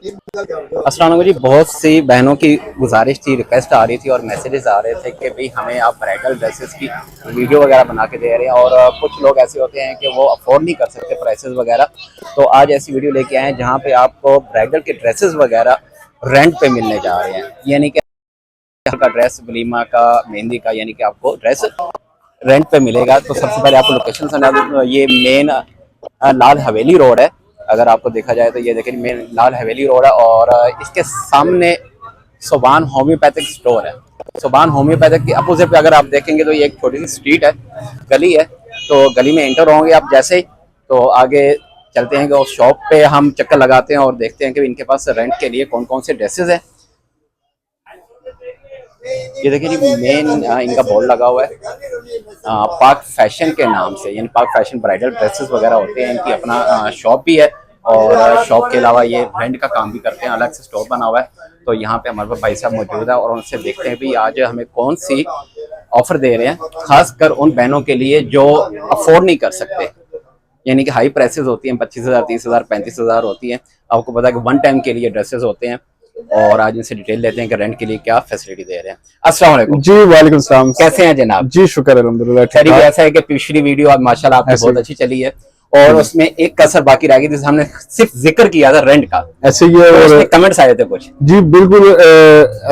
अस्सलाम वालेकुम जी। बहुत सी बहनों की गुजारिश थी, रिक्वेस्ट आ रही थी और मैसेजेस आ रहे थे कि भाई हमें आप ब्राइडल ड्रेसेस की वीडियो वगैरह बना के दे रहे हैं। और कुछ लोग ऐसे होते हैं कि वो अफोर्ड नहीं कर सकते प्राइसेस वगैरह। तो आज ऐसी वीडियो लेके आए हैं जहाँ पे आपको ब्राइडल के ड्रेसेस वगैरह रेंट पे मिलने जा रहे हैं। यानी कि का ड्रेस, वलीमा का, मेहंदी का, यानी कि आपको ड्रेस रेंट पे मिलेगा। तो सबसे पहले आपको लोकेशन सुना दूं। ये मेन लाल हवेली रोड है। अगर आपको देखा जाए तो ये देखिए मेन लाल हवेली रोड है और इसके सामने सुबान होम्योपैथिक स्टोर है। सुबान होम्योपैथिक के अपोजिट पे अगर आप देखेंगे तो ये एक छोटी सी स्ट्रीट है, गली है। तो गली में एंटर होंगे आप जैसे ही तो आगे चलते हैं कि उस शॉप पे हम चक्कर लगाते हैं और देखते हैं कि इनके पास रेंट के लिए कौन कौन से ड्रेसेस हैं। ये देखिए जी मेन इनका बोर्ड लगा हुआ है पाक फैशन के नाम से, यानी पाक फैशन ब्राइडल ड्रेसेस वगैरह होते हैं। इनकी अपना शॉप भी है और शॉप के अलावा ये रेंट का काम भी करते हैं, अलग से स्टोर बना हुआ है। तो यहाँ पे हमारे पास भाई साहब मौजूद है और उनसे देखते हैं भी आज हमें कौन सी ऑफर दे रहे हैं, खासकर उन बहनों के लिए जो अफोर्ड नहीं कर सकते। यानी कि हाई प्राइसेस होती हैं, 25,000, 30,000, 35,000 होती हैं। आपको पता है कि वन टाइम के लिए ड्रेसेस होते हैं। और आज इनसे डिटेल लेते हैं कि रेंट के लिए क्या फैसिलिटी दे रहे हैं। अस्सलाम वालेकुम जी, वालेकुम सलाम। कैसे हैं जनाब? जी शुक्र अल्हम्दुलिल्लाह। खैर ऐसा है कि पिछली वीडियो आज माशाल्लाह आपकी बहुत अच्छी चली है और उसमें एक कसर बाकी रह गई थी, हमने सिर्फ जिक्र किया था रेंट का। ऐसे ये तो और कमेंट्स आए थे कुछ। जी बिल्कुल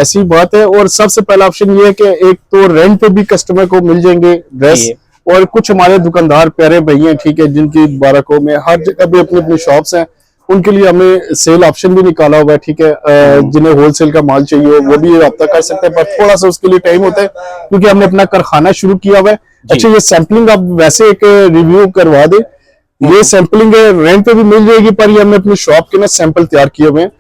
ऐसी बात है। और सबसे पहला ऑप्शन ये है कि एक तो रेंट पे भी कस्टमर को मिल जाएंगे ड्रेस, और कुछ हमारे दुकानदार प्यारे भाई हैं, ठीक है, जिनकी बारकों में हर जगह भी अपनी अपनी शॉप्स हैं, उनके लिए हमने सेल ऑप्शन भी निकाला हुआ है, ठीक है। जिन्हें होलसेल का माल चाहिए वो भी रब्ता कर सकते हैं, पर थोड़ा सा उसके लिए टाइम होता है क्योंकि हमने अपना कारखाना शुरू किया हुआ है। अच्छा, ये सैंपलिंग आप वैसे एक रिव्यू करवा दे, ये सैंपलिंग रेंट पे भी मिल जाएगी, पर ये हमने अपनी शॉप के ना सैंपल तैयार किए हुए हैं।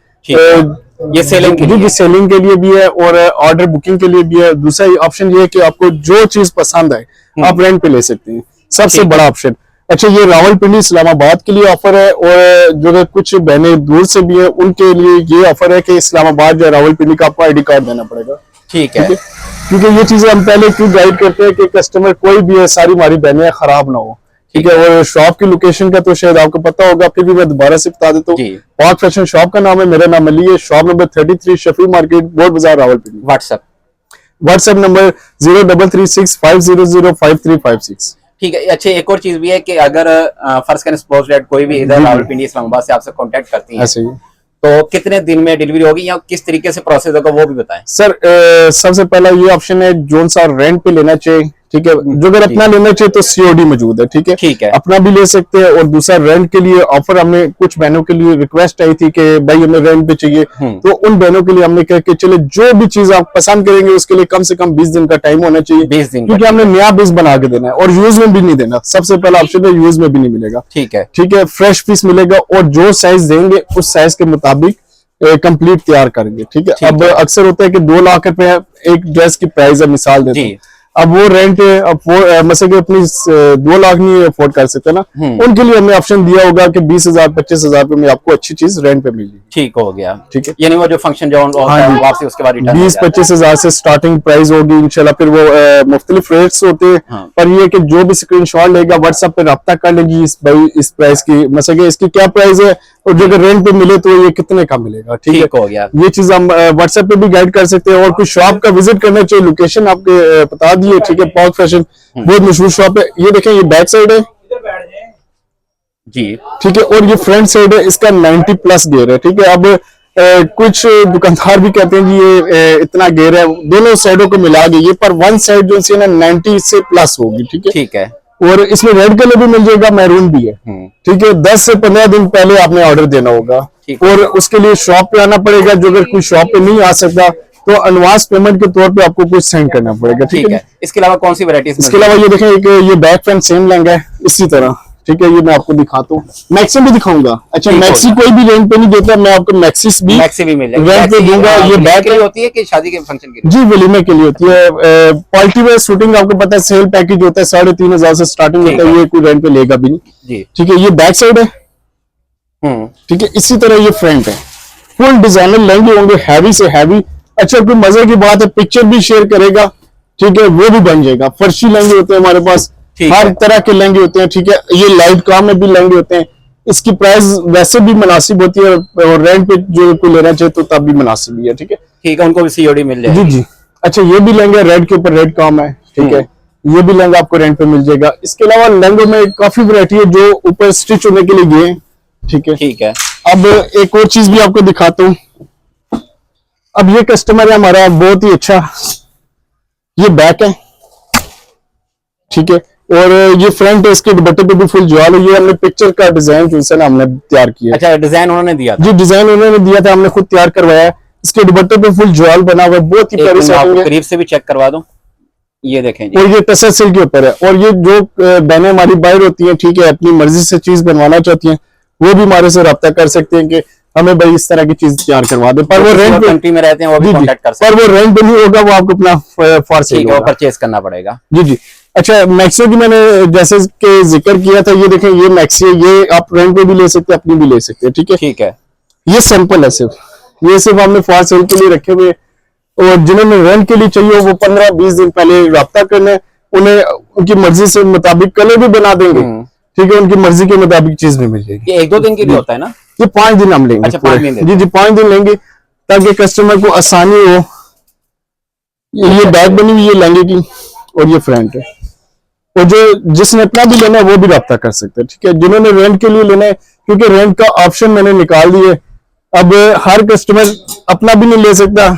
ये सेलिंग के लिए, सेलिंग के लिए भी है और ऑर्डर बुकिंग के लिए भी है। दूसरा ऑप्शन ये है कि आपको जो चीज पसंद आए आप रेंट पे ले सकते हैं, सबसे बड़ा ऑप्शन। अच्छा, ये रावलपिंडी इस्लामाबाद के लिए ऑफर है और जो कुछ बहनें दूर से भी है उनके लिए ये ऑफर है कि इस्लामाबाद या रावलपिंडी का आपको आईडी कार्ड देना पड़ेगा। ठीक है, क्योंकि ये चीजें हम पहले क्यों गाइड करते हैं कि कस्टमर कोई भी है, सारी हमारी बहनें खराब ना हो, ठीक है। और शॉप की लोकेशन का तो शायद आपको पता होगा, फिर भी मैं दोबारा से बता देता हूँ। पाक फैशन शॉप का नाम है, मेरा नाम अली है, shop number 33 Shafi market, board बाजार, रावलपिंडी। WhatsApp number 0336500535। ठीक है। अच्छा, एक और चीज भी है कि अगर फर्स्ट कैन सपोज दैट कोई भी इधर रावलपिंडी इस्लामाबाद से आपसे कांटेक्ट करती है तो कितने दिन में डिलीवरी होगी या किस तरीके से प्रोसेस होगा वो भी बताएं। सर सबसे पहला ये ऑप्शन है जोन सा रेंट पे लेना चाहिए, ठीक है। जो अगर अपना लेना चाहिए तो सीओडी मौजूद है, ठीक है, ठीक है, अपना भी ले सकते हैं। और दूसरा रेंट के लिए ऑफर, हमने कुछ बहनों के लिए रिक्वेस्ट आई थी कि भाई हमें रेंट पे चाहिए, तो उन बहनों के लिए हमने कहा कि चले जो भी चीज आप पसंद करेंगे उसके लिए कम से कम 20 दिन का टाइम होना चाहिए, 20 दिन, क्योंकि हमने नया पीस बना के देना है और यूज में भी नहीं देना। सबसे पहला ऑप्शन है यूज में भी नहीं मिलेगा, ठीक है, ठीक है। फ्रेश पीस मिलेगा और जो साइज देंगे उस साइज के मुताबिक कंप्लीट तैयार करेंगे, ठीक है। अब अक्सर होता है कि 2 लाख रुपए एक ड्रेस की प्राइस है, मिसाल देते हैं, अब वो रेंट मतलब अपनी 2 लाख नहीं अफोर्ड कर सकते ना, उनके लिए हमने ऑप्शन दिया होगा कि 20,000 25,000 रुपए में आपको अच्छी चीज रेंट पे मिलेगी। ठीक हो गया, ठीक है। यानी वो जो फंक्शन जो वापसी उसके बाद 20-25,000 से स्टार्टिंग प्राइस होगी इंशाल्लाह। फिर वो मुख्तलिफ रेट्स होते हैं, पर ये कि जो भी स्क्रीनशॉट लेगा व्हाट्सएप पे रब्ता कर लेगी इस प्राइस की, मतलब इसकी क्या प्राइस है और जो अगर रेंट पे मिले तो ये कितने का मिलेगा, ठीक हो गया। ये चीज हम व्हाट्सएप पे भी गाइड कर सकते हैं। और कुछ शॉप का विजिट करना चाहिए, लोकेशन आपके बता दिए, ठीक है। पाक फैशन बहुत मशहूर शॉप है। ये देखें, ये बैक साइड है जी, ठीक है, और ये फ्रंट साइड है, इसका 90+ गेयर है, ठीक है। अब कुछ दुकानदार भी कहते हैं कि ये इतना गेयर है, दोनों साइडों को मिला के ये, पर वन साइड जो है ना 90 से प्लस होगी, ठीक है, ठीक है। और इसमें रेड कलर भी मिल जाएगा, मैरून भी है, ठीक है। 10 से 15 दिन पहले आपने ऑर्डर देना होगा और उसके लिए शॉप पे आना पड़ेगा। जो अगर कोई शॉप पे नहीं आ सकता तो एडवांस पेमेंट के तौर पे आपको कुछ सेंड करना पड़ेगा, ठीक है। इसके अलावा कौन सी वैरायटीज? इसके अलावा ये देखें, एक ये बैक फ्रंट सेम लहंगा है इसी तरह, ठीक है। ये मैं आपको दिखाता हूँ, मैक्सी भी दिखाऊंगा। अच्छा, मैक्सी कोई भी रेंट पे नहीं देता, मैं आपको मैक्सी भी रेंट पे दूंगा। ये बैक होती है कि शादी के फंक्शन के लिए? जी, वलीमे के लिए होती है। पार्टी वेयर शूटिंग आपको पता है सेल पैकेज होता है, 3,500 से स्टार्टिंग होता है, ये कोई रेंट पे लेगा भी नहीं, ठीक है। ये बैक साइड है, ठीक है। इसी तरह ये फ्रंट है, फुल डिजाइनर लहंगे होंगे, हैवी से हैवी। अच्छा, कोई मजे की बात है, पिक्चर भी शेयर करेगा, ठीक है, वो भी बन जाएगा। फर्शी लहंगे होते हैं हमारे पास, हर तरह के लहंगे होते हैं, ठीक है। ये लाइट काम में भी लहंगे होते हैं, इसकी प्राइस वैसे भी मुनासिब होती है, और रेंट पे जो कोई लेना चाहे तो तब भी मुनासिब ही है। ठीक है, ठीक है, उनको भी सीओडी मिल जाएगी। जी जी। अच्छा, ये भी लहंगा रेड के ऊपर रेड काम है, ठीक है, ये भी लहंगा आपको रेंट पे मिल जाएगा। इसके अलावा लहंगों में काफी वैरायटी है जो ऊपर स्टिच होने के लिए ये, ठीक है। ठीक है, अब एक और चीज भी आपको दिखाता हूँ। अब ये कस्टमर है हमारा बहुत ही अच्छा, ये बैक है, ठीक है, और ये फ्रंट है, इसके दुपट्टे पे भी फुल जवाल है। ये हमने पिक्चर का डिजाइन जो है ना हमने तैयार किया। अच्छा, डिजाइन उन्होंने दिया था? जी, डिजाइन उन्होंने दिया था, हमने खुद तैयार करवाया है। इसके दुपट्टे पे फुल जवाल बना हुआ है, बहुत ही प्यारी सेटिंग है। करीब से भी चेक करवा दूं, ये देखें जी। और ये टसर सिल्क के ऊपर है। और ये जो बहनें हमारी बाहर होती हैं, ठीक है, अपनी मर्जी से चीज बनवाना चाहती हैं, वो भी हमारे से रब्ता कर सकते हैं कि हमें भाई इस तरह की चीज तैयार करवा दे। पर वो रेंट कंट्री में रहते हैं, वो भी कांटेक्ट कर सकते हैं। पर वो रेंट पे नहीं होगा, वो आपको अपना फॉर सेल होगा, परचेज करना पड़ेगा। जी जी। अच्छा, मैक्सी की मैंने जैसे कि जिक्र किया था, ये देखें, ये मैक्सी है, ये आप रेंट पे भी ले सकते हैं, अपनी भी ले सकते हैं, ठीक है। ठीक है, ये सिंपल है, ये सिर्फ हमने फॉर सेल के लिए रखे हुए, और जिन्होंने रेंट के लिए चाहिए वो 15-20 दिन पहले रब्ता करना है, उन्हें उनकी मर्जी से मुताबिक कलर भी बना देंगे, ठीक है, उनकी मर्जी के मुताबिक चीज भी मिल जाएगी। ये 1-2 दिन के लिए होता है ना? ये 5 दिन हम लेंगे। अच्छा, 5 दिन? जी जी, 5 दिन लेंगे ताकि कस्टमर को आसानी हो। ये बैग बनी हुई है लहंगे की, और ये फ्रंट है। और जो जिसने अपना भी लेना है वो भी रब्ता कर सकते हैं, ठीक है। जिन्होंने रेंट के लिए लेना है, क्योंकि रेंट का ऑप्शन मैंने निकाल दिए, अब हर कस्टमर अपना भी नहीं ले सकता,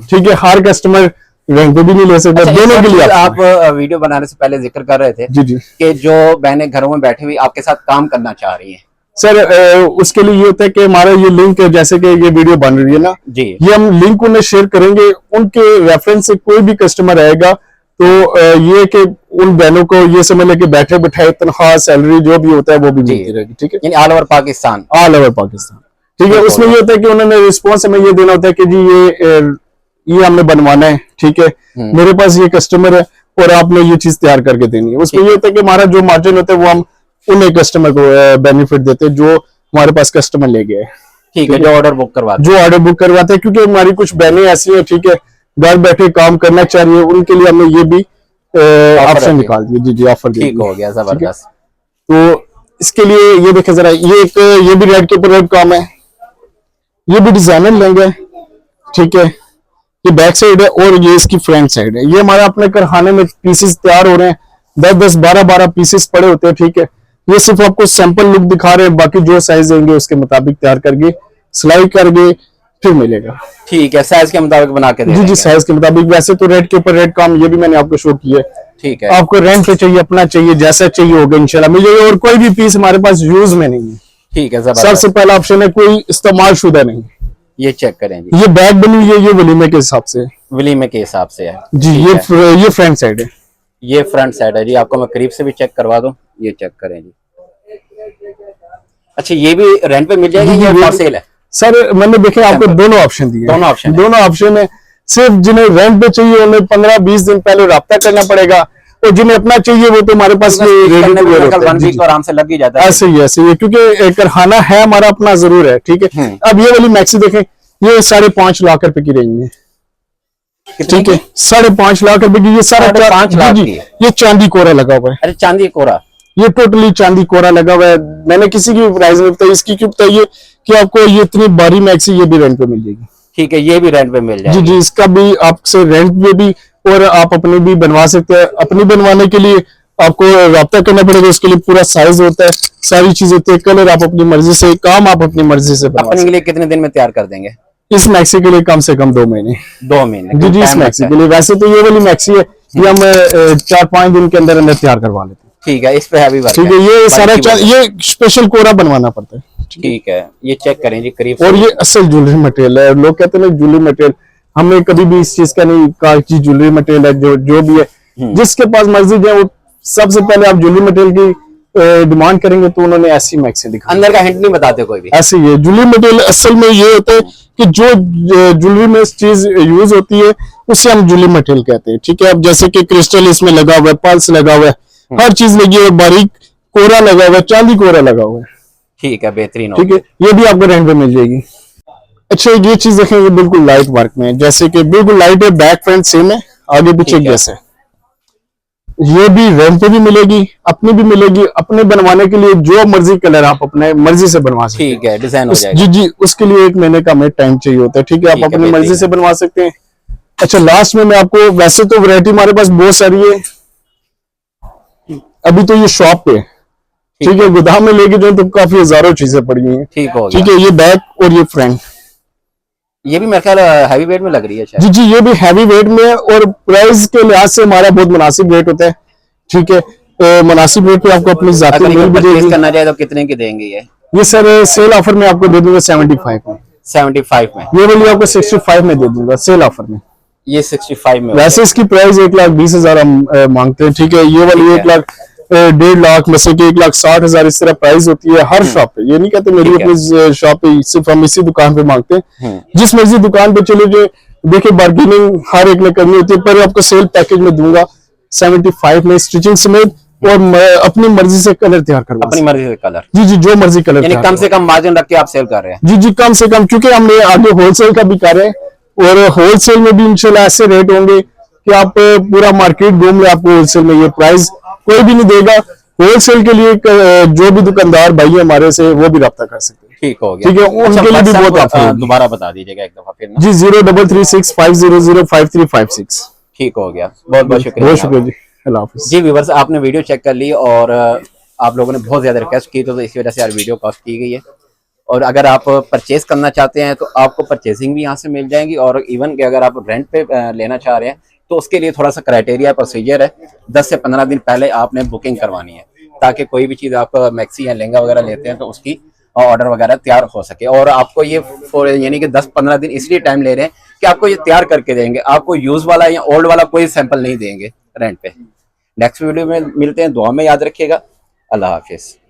ठीक है, हर कस्टमर रेंट पे भी नहीं ले सकता। अच्छा, दोनों के लिए आप वीडियो बनाने से पहले जिक्र कर रहे थे जी जी कि जो बहनें घरों में बैठी हुई आपके साथ काम करना चाह रही हैं, सर, उसके लिए ये होता है कि हमारा ये लिंक है, जैसे कि ये वीडियो बन रही है ना जी, ये हम लिंक उन्हें शेयर करेंगे। उनके रेफरेंस से कोई भी कस्टमर आएगा तो ये कि उन बहनों को ये समझ ले कि बैठे बैठाए तनख्वाह सैलरी जो भी होता है वो भी मिलती रहेगी, ठीक है, यानी all over Pakistan. All over Pakistan, ठीक है। उसमें ये होता है कि उन्होंने रिस्पॉन्स हमें ये देना होता है कि जी ये हमने बनवाना है, ठीक है, मेरे पास ये कस्टमर है और आपने ये चीज तैयार करके देनी है। उसमें ये होता है कि हमारा जो मार्जिन होता है वो हम उन्हें कस्टमर को बेनिफिट देते हैं जो हमारे पास कस्टमर ले गए, ठीक है, जो ऑर्डर बुक करवाते हैं, क्योंकि हमारी कुछ बहनें ऐसी हैं, ठीक है, घर बैठे काम करना चाह रही है, उनके लिए हमने ये भी ऑप्शन निकाल दिया। जी जी, ऑफर ठीक हो गया, जबरदस्त। तो इसके लिए ये देखें जरा, ये भी रेड के ऊपर रेड काम है, ये भी डिजाइनर लहंगा है, ठीक है, ये बैक साइड है और ये इसकी फ्रंट साइड है। ये हमारा अपने कारखाने में पीसेस तैयार हो रहे हैं, 10-10, 12-12 पीसेस पड़े होते हैं, ठीक है। ये सिर्फ आपको सैंपल लुक दिखा रहे हैं, बाकी जो साइज देंगे उसके मुताबिक तैयार करके सिलाई करके फिर मिलेगा, ठीक है, साइज के मुताबिक बना के जी जी, साइज के मुताबिक। वैसे तो रेड के ऊपर रेड काम ये भी मैंने आपको शो किया है, ठीक है। आपको रेंट पे चाहिए, अपना चाहिए, जैसा चाहिए होगा इंशाल्लाह मिल जाएगा। और कोई भी पीस हमारे पास यूज में नहीं है, ठीक है, सबसे पहला ऑप्शन है कोई इस्तेमाल शुदा नहीं। ये चेक करें जी, ये बैग बनी हुई है, ये वलीमे के हिसाब से, वलीमे के हिसाब से है जी। ये फ्रंट साइड है, ये फ्रंट साइड है जी। आपको मैं करीब से भी चेक करवा दूं, ये चेक करें जी। अच्छा, ये भी रेंट पे मिल जाएगा, ये फॉर सेल है? सर, मैंने देखे आपको दोनों ऑप्शन दिए, दोनों ऑप्शन है। सिर्फ जिन्हें रेंट पे चाहिए उन्हें 15-20 दिन पहले रब्ता करना पड़ेगा, और जिन्हें अपना चाहिए वो तो हमारे पास रेडी टू वेयर होता है, आराम से लग ही जाता है। ऐसे ही क्योंकि कारखाना है हमारा अपना जरूर है, ठीक है। अब ये वाली मैक्सी देखें, ये 5.5 लाख रुपए की रेंज में, ठीक है, 5.5 लाख रुपए की। ये 5.5 लाख की, ये चांदी कोरा लगा हुआ है। अरे, चांदी कोरा, ये टोटली चांदी कोरा लगा हुआ है। मैंने किसी की प्राइस नहीं बताई, इसकी क्यों बताइए कि आपको ये इतनी बारी मैक्सी ये भी रेंट पे मिल जाएगी, ठीक है, ये भी रेंट पे मिल जाएगी। जी जी, इसका भी आपसे रेंट पे भी, और आप अपनी भी बनवा सकते हैं। अपनी बनवाने के लिए आपको रब्ता करना पड़ेगा, उसके लिए पूरा साइज होता है, सारी चीज होती है, कलर आप अपनी मर्जी से, काम आप अपनी मर्जी से बनवा अपने के लिए कितने दिन में तैयार कर देंगे? इस मैक्सी के लिए कम से कम 2 महीने। 2 महीने जी जी, इस मैक्सी के लिए। वैसे तो ये वाली मैक्सी है, ये हम 4-5 दिन के अंदर तैयार करवा लेते हैं, ठीक है। इस पे हैवी वर्क, ठीक है। ये सारा ये स्पेशल कोरा बनवाना पड़ता है, ठीक है। ये चेक करें जी करीब। और ये असल ज्वेलरी मटेरियल है। लोग कहते हैं ना ज्वेलरी मटेरियल, हमने कभी भी इस चीज का नहीं कहा कि ज्वेलरी मटेरियल है, जो भी है, जिसके पास मर्जी है वो सबसे पहले आप ज्वेलरी मटेरियल की डिमांड करेंगे तो उन्होंने ऐसी मैक्सी दिखा, अंदर का हिंट नहीं बताते कोई भी, ऐसे ही है। ज्वेलरी मटेरियल असल में ये होता है कि जो ज्वेलरी में चीज यूज होती है उसे हम ज्वेलरी मटेरियल कहते हैं, ठीक है। अब जैसे कि क्रिस्टल इसमें लगा हुआ है, पल्स लगा हुआ है, हर चीज लगी है, बारीक कोरा लगा हुआ है, चांदी कोरा लगा हुआ है, ठीक है, बेहतरीन, ठीक है। ये भी आपको रेंट पे मिल जाएगी। अच्छा, ये चीज देखें, ये बिल्कुल लाइट वर्क में है, जैसे कि बिल्कुल लाइट है, बैक फ्रंट सेम है, आगे पीछे जैसे, ये भी रेंट पे भी मिलेगी, अपनी भी मिलेगी। अपने बनवाने के लिए जो मर्जी कलर आप अपने मर्जी से बनवा सकते हैं। ठीक है, डिजाइन हो जाएगा। जी जी, उसके लिए 1 महीने का हमें टाइम चाहिए होता है। ठीक है, आप अपनी मर्जी से बनवा सकते हैं। अच्छा, लास्ट में मैं आपको, वैसे तो वैरायटी हमारे पास बहुत सारी है, अभी तो ये शॉप पे, ठीक है, गोदाम में लेके जो तो काफी हजारों चीजें पड़ी हुई हैं। ठीक हो गया। ठीक है, ये बैक और ये फ्रंट, ये भी मेरे ख्याल हैवी वेट में लग रही है शायद। जी जी, ये भी हैवी वेट में है और प्राइस के लिहाज से हमारा बहुत मुनासिब रेट होता है। ठीक है, मुनासिब रेट पे आपको अपनी जाती अगर मिल भी परचेज देगी। करना चाहे तो कितने की देंगे ये सर सेल ऑफर में आपको दे दूंगा 75 में। 75 में? ये वाली आपको 65 में दे दूंगा सेल ऑफर में। ये 65 में? वैसे इसकी प्राइस 1,20,000 हम मांगते हैं। ठीक है, ये वाली 1,00,000 में से 1,60,000 इस तरह प्राइस होती है हर शॉप पे। ये नहीं कहते मेरी अपनी शॉप पे, सिर्फ हम इसी दुकान पे मांगते हैं। जिस मर्जी दुकान पे चले जाए, देखिए बार्गेनिंग हर एक ने करनी होती है, पर आपको सेल पैकेज में दूंगा 75 में स्टिचिंग समेत, और अपनी मर्जी से कलर तैयार करवा, अपनी मर्जी से कलर। जी जी, जो मर्जी कलर, यानी कम से कम मार्जिन रख के आप सेल कर रहे हैं? जी जी, कम से कम, क्योंकि हमने आगे होलसेल का भी कर रहे हैं और होलसेल में भी इंशाल्लाह ऐसे रेट होंगे कि आप पूरा मार्केट घूम ले, आपको होलसेल में ये प्राइस कोई भी नहीं देगा। होलसेल के लिए जो भी दुकानदार भाई है हमारे से, वो भी रब्ता कर सकते हैं। ठीक हो गया। ठीक है, उनके लिए भी बहुत ऑफर है। दोबारा बता दीजिएगा एक दफा फिर ना। जी, 0336500536। ठीक हो गया, बहुत बहुत शुक्रिया। बहुत शुक्रिया जी, अल्लाह हाफिज़। जी व्यूअर्स, आपने वीडियो चेक कर ली और आप लोगों ने बहुत ज़्यादा रिक्वेस्ट की, तो इसी वजह से यार वीडियो कॉस्ट की गई है। और अगर आप परचेज करना चाहते हैं तो आपको परचेजिंग भी यहाँ से मिल जाएगी, और इवन कि अगर आप रेंट पे लेना चाह रहे हैं तो उसके लिए थोड़ा सा क्राइटेरिया प्रोसीजर है। 10 से 15 दिन पहले आपने बुकिंग करवानी है, ताकि कोई भी चीज़ आप मैक्सी या लहंगा वगैरह लेते हैं तो उसकी ऑर्डर वगैरह तैयार हो सके। और आपको ये यानी कि 10-15 दिन इसलिए टाइम ले रहे हैं कि आपको ये तैयार करके देंगे, आपको यूज़ वाला या ओल्ड वाला कोई सैंपल नहीं देंगे रेंट पे। नेक्स्ट वीडियो में मिलते हैं, दुआ में याद रखिएगा। अल्लाह हाफिज़।